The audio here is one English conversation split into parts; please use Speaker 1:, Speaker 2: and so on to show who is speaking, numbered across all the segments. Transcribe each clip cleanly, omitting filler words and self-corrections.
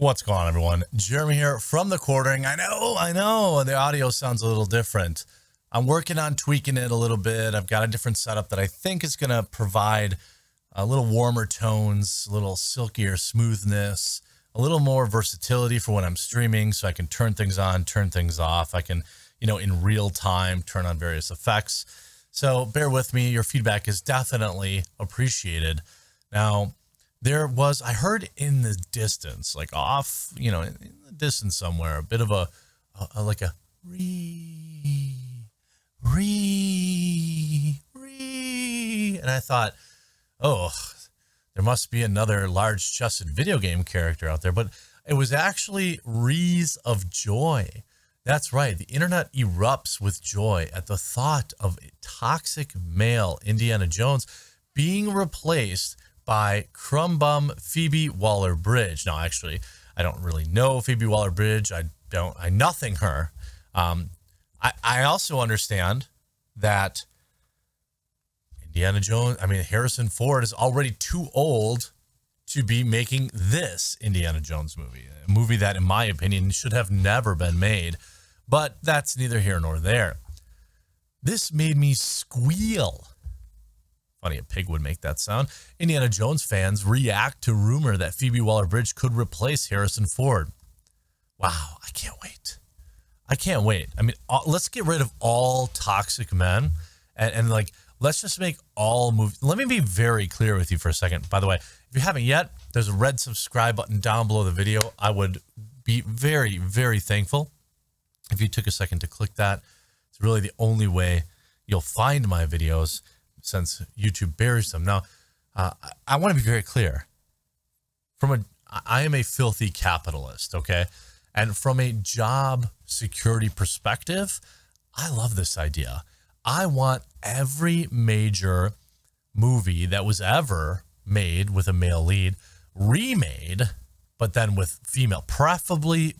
Speaker 1: What's going on, everyone? Jeremy here from the quartering. I know, the audio sounds a little different. I'm working on tweaking it a little bit. I've got a different setup that I think is going to provide a little warmer tones, a little silkier smoothness, a little more versatility for when I'm streaming, so I can turn things on, turn things off. I can, in real time, turn on various effects. So bear with me. Your feedback is definitely appreciated. Now, I heard in the distance, like off, in the distance somewhere, a bit of a ree, and I thought, oh, there must be another large-chested video game character out there, but it was actually rees of joy. That's right. The internet erupts with joy at the thought of a toxic male Indiana Jones being replaced by Crumbum Phoebe Waller-Bridge. Now, actually, I don't really know Phoebe Waller-Bridge. I nothing her. I also understand that Harrison Ford is already too old to be making this Indiana Jones movie, a movie that, in my opinion, should have never been made. But that's neither here nor there. This made me squeal. Funny, a pig would make that sound. Indiana Jones fans react to rumor that Phoebe Waller-Bridge could replace Harrison Ford. Wow, I can't wait. I can't wait. I mean, let's get rid of all toxic men and let's just make all movies. Let me be very clear with you for a second. By the way, if you haven't yet, there's a red subscribe button down below the video. I would be very, very thankful if you took a second to click that. It's really the only way you'll find my videos, since YouTube buries them. Now, I want to be very clear. I am a filthy capitalist, okay? And from a job security perspective, I love this idea. I want every major movie that was ever made with a male lead remade, but then with female, preferably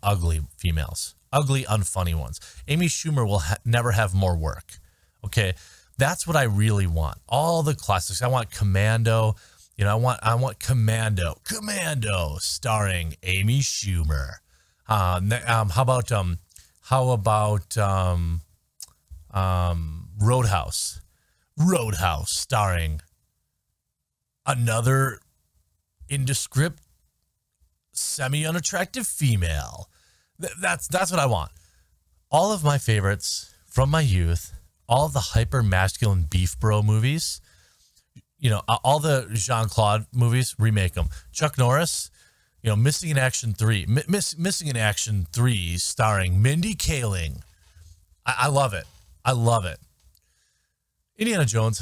Speaker 1: ugly females, ugly, unfunny ones. Amy Schumer will never have more work, okay? That's what I really want. All the classics. I want Commando. I want Commando starring Amy Schumer. How about Roadhouse? Roadhouse starring another indescript, semi-unattractive female. That's what I want. All of my favorites from my youth. All of the hyper-masculine beef bro movies, all the Jean-Claude movies, remake them. Chuck Norris, Missing in Action 3. Missing in Action 3 starring Mindy Kaling. I love it. I love it. Indiana Jones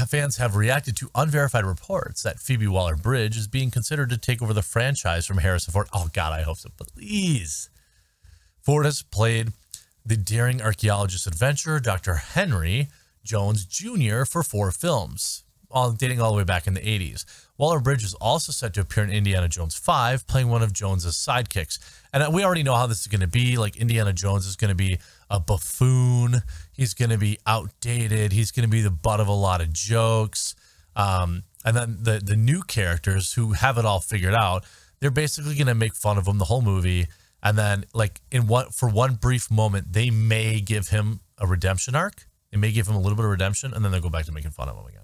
Speaker 1: fans have reacted to unverified reports that Phoebe Waller-Bridge is being considered to take over the franchise from Harrison Ford. Oh, God, I hope so. Please. Ford has played the daring archaeologist adventurer Dr. Henry Jones Jr. for 4 films, dating all the way back in the 80s. Waller-Bridge is also set to appear in Indiana Jones 5, playing one of Jones's sidekicks. And we already know how this is going to be. Like, Indiana Jones is going to be a buffoon. He's going to be outdated. He's going to be the butt of a lot of jokes. And then the new characters who have it all figured out, they're basically going to make fun of him the whole movie. And then, for one brief moment, they may give him a redemption arc. They may give him a little bit of redemption, and then they'll go back to making fun of him again.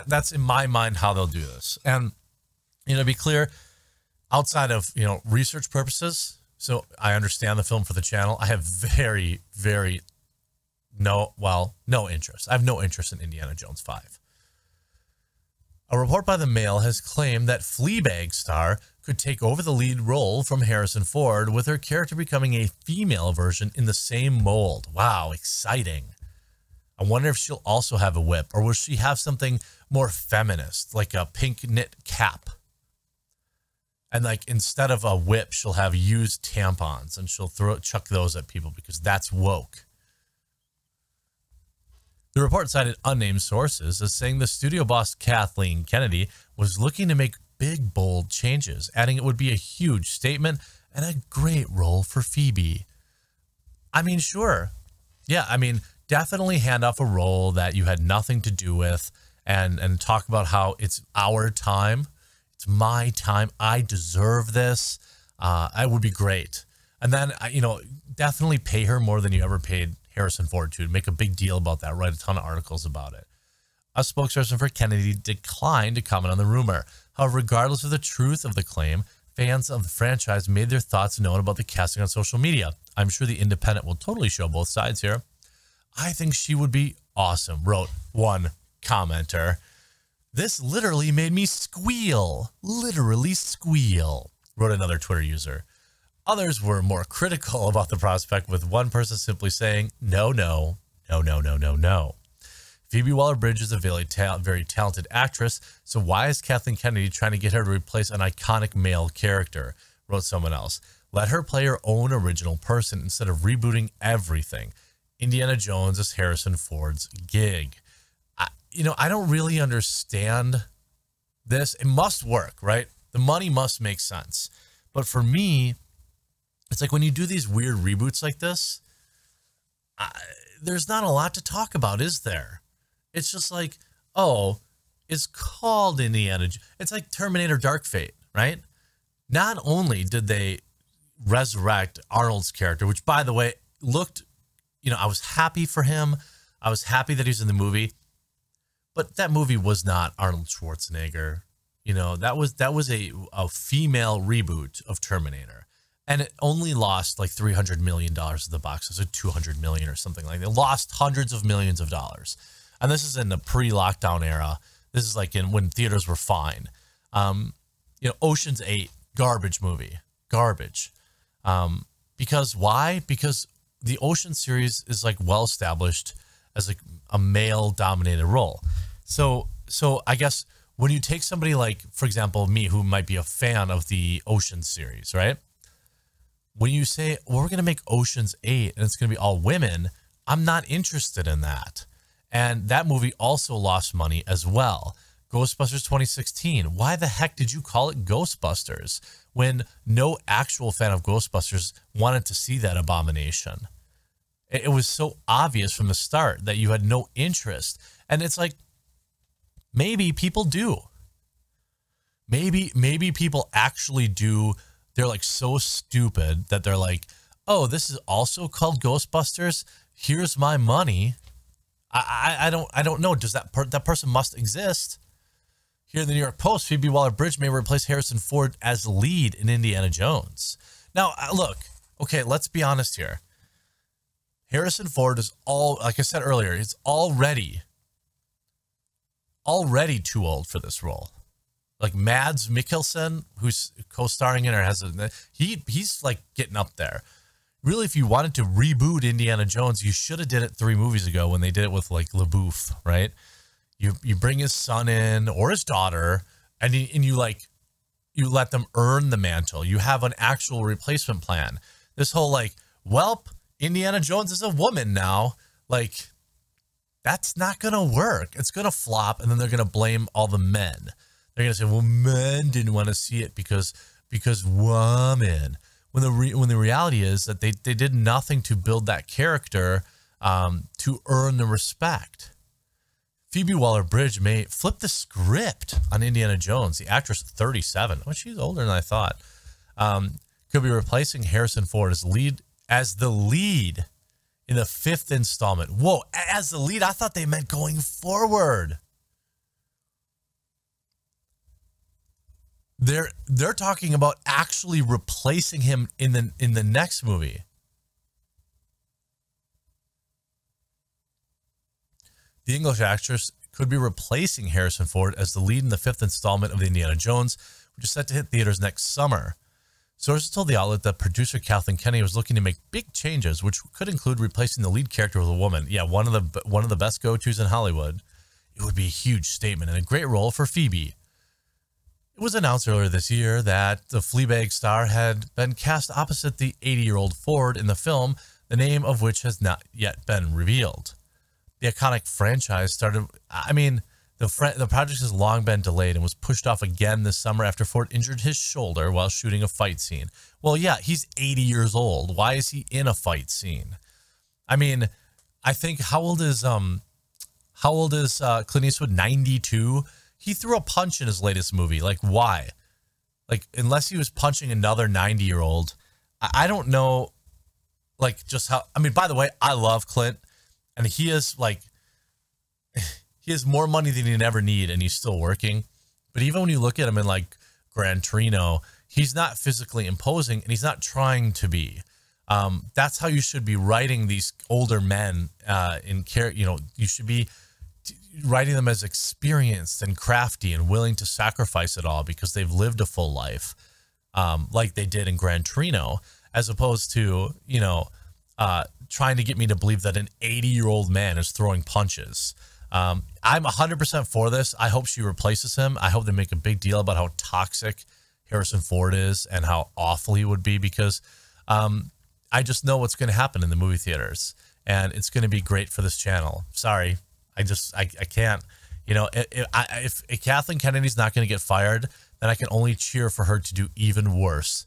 Speaker 1: That's in my mind how they'll do this. And, to be clear, outside of, research purposes, so I understand the film for the channel, I have very, very no interest. I have no interest in Indiana Jones 5. A report by the Mail has claimed that Fleabag star could take over the lead role from Harrison Ford, with her character becoming a female version in the same mold. Wow, exciting. I wonder if she'll also have a whip, or will she have something more feminist, like a pink knit cap? And instead of a whip, she'll have used tampons, and she'll chuck those at people because that's woke. The report cited unnamed sources as saying the studio boss Kathleen Kennedy was looking to make big, bold changes, adding it would be a huge statement and a great role for Phoebe. I mean, sure. Yeah, definitely hand off a role that you had nothing to do with and talk about how it's our time. It's It's my time. I deserve this. It would be great. And then, definitely pay her more than you ever paid Harrison Ford to. Make a big deal about that. Write a ton of articles about it. A spokesperson for Kennedy declined to comment on the rumor. However, regardless of the truth of the claim, fans of the franchise made their thoughts known about the casting on social media. I'm sure The Independent will totally show both sides here. I think she would be awesome, wrote one commenter. This literally made me squeal. Literally squeal, wrote another Twitter user. Others were more critical about the prospect, with one person simply saying, no, no, no, no, no, no, no. Phoebe Waller-Bridge is a very talented actress, so why is Kathleen Kennedy trying to get her to replace an iconic male character, wrote someone else. Let her play her own original person instead of rebooting everything. Indiana Jones is Harrison Ford's gig. I don't really understand this. It must work, right? The money must make sense. But for me, it's like when you do these weird reboots like this, there's not a lot to talk about, is there? It's just like, oh, it's called Indiana. It's like Terminator Dark Fate, right? Not only did they resurrect Arnold's character, which, by the way, looked, I was happy for him. I was happy that he's in the movie. But that movie was not Arnold Schwarzenegger. That was a female reboot of Terminator. And it only lost like $300 million at the box office, or $200 million or something like that. It lost hundreds of millions of dollars. And this is in the pre-lockdown era. This is like when theaters were fine. Ocean's 8, garbage movie. Garbage. Because why? Because the Ocean series is like well established as like a male dominated role. So I guess when you take somebody like, for example, me, who might be a fan of the Ocean series, right? When you say, well, we're going to make Ocean's 8 and it's going to be all women, I'm not interested in that. And that movie also lost money as well. Ghostbusters 2016. Why the heck did you call it Ghostbusters when no actual fan of Ghostbusters wanted to see that abomination? It was so obvious from the start that you had no interest. And it's like, maybe people do. Maybe people actually do. They're like so stupid that they're like, oh, this is also called Ghostbusters. Here's my money. I don't know. Does that person must exist? Here in the New York Post, Phoebe Waller-Bridge may replace Harrison Ford as lead in Indiana Jones. Now, look, okay, let's be honest here. Harrison Ford is like I said earlier, he's already too old for this role. Like Mads Mikkelsen, who's co-starring in it, he's like getting up there. Really, if you wanted to reboot Indiana Jones, you should have did it 3 movies ago when they did it with like LaBeouf, right? You bring his son in or his daughter, and you let them earn the mantle. You have an actual replacement plan. This whole like, welp, Indiana Jones is a woman now. Like, that's not going to work. It's going to flop, and then they're going to blame all the men. They're going to say, well, men didn't want to see it because women. When the reality is that they did nothing to build that character to earn the respect. Phoebe Waller-Bridge may flip the script on Indiana Jones. The actress, 37. Oh, she's older than I thought. Could be replacing Harrison Ford as the lead in the 5th installment. Whoa, as the lead? I thought they meant going forward. They're talking about actually replacing him in the next movie. The English actress could be replacing Harrison Ford as the lead in the 5th installment of the Indiana Jones, which is set to hit theaters next summer. Sources told the outlet that producer Kathleen Kennedy was looking to make big changes, which could include replacing the lead character with a woman. Yeah, one of the best go-tos in Hollywood. It would be a huge statement and a great role for Phoebe. It was announced earlier this year that the Fleabag star had been cast opposite the 80-year-old Ford in the film, the name of which has not yet been revealed. The iconic franchise started, the project has long been delayed and was pushed off again this summer after Ford injured his shoulder while shooting a fight scene. Well, yeah, he's 80 years old. Why is he in a fight scene? I mean, I think how old is Clint Eastwood? 92. He threw a punch in his latest movie. Like, why? Like, unless he was punching another 90-year-old, I don't know, like, just how, I mean, by the way, I love Clint, and he is, like, he has more money than he'd ever need, and he's still working. But even when you look at him in, like, Gran Torino, he's not physically imposing, and he's not trying to be. That's how you should be writing these older men in care. You know, you should be writing them as experienced and crafty and willing to sacrifice it all because they've lived a full life, like they did in Gran Torino, as opposed to, you know, trying to get me to believe that an 80-year-old man is throwing punches. I'm 100% for this. I hope she replaces him. I hope they make a big deal about how toxic Harrison Ford is and how awful he would be, because I just know what's going to happen in the movie theaters, and it's going to be great for this channel. Sorry. I can't, you know, if Kathleen Kennedy's not going to get fired, then I can only cheer for her to do even worse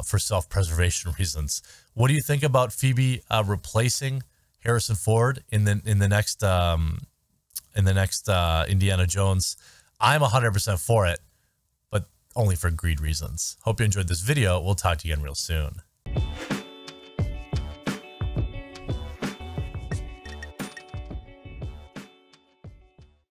Speaker 1: for self-preservation reasons. What do you think about Phoebe replacing Harrison Ford in the next Indiana Jones? I'm 100% for it, but only for greed reasons. Hope you enjoyed this video. We'll talk to you again real soon.